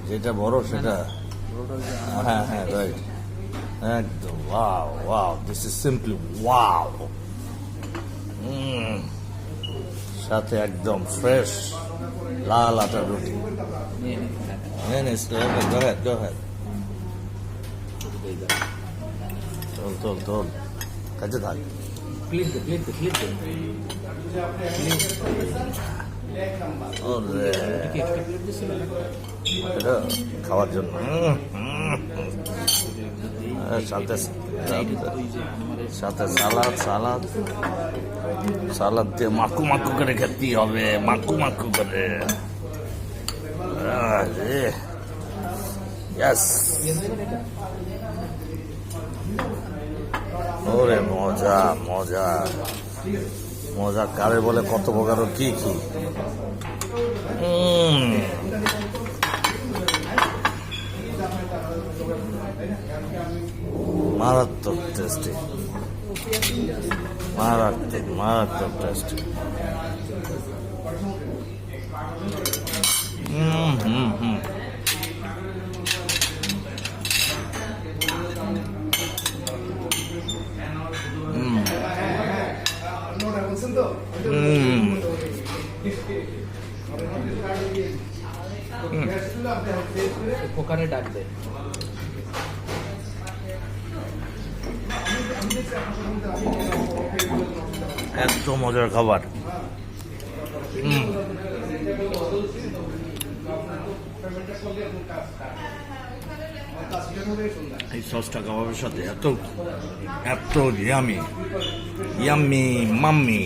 যেটা বড় সেটা, হ্যাঁ হ্যাঁ রাইট, একদম wow wow, this is simply wow. সাথে একদম ফ্রেশ লাল আটার রুটি। তোল তোল তোল, কাছে থাক। ওরে, এটা খাওয়ার জন্য। সাথে সাথে সালাদ সালাদ সালাদ দিয়ে মাকু মাকু করে খেতে হবে, মাকু মাকু করে। ওরে মজা মজা মজা, কারে বলে কত প্রকার কি কি। মারাত্মক টেস্টি, মারাত্মক মারাত্মক টেস্টি। পোকারে ডাক দেয়। এত মজার খাবার। এই সসটা কাবাবের সাথে এত এত ইয়ামি ইয়াম্মি মাম্মি।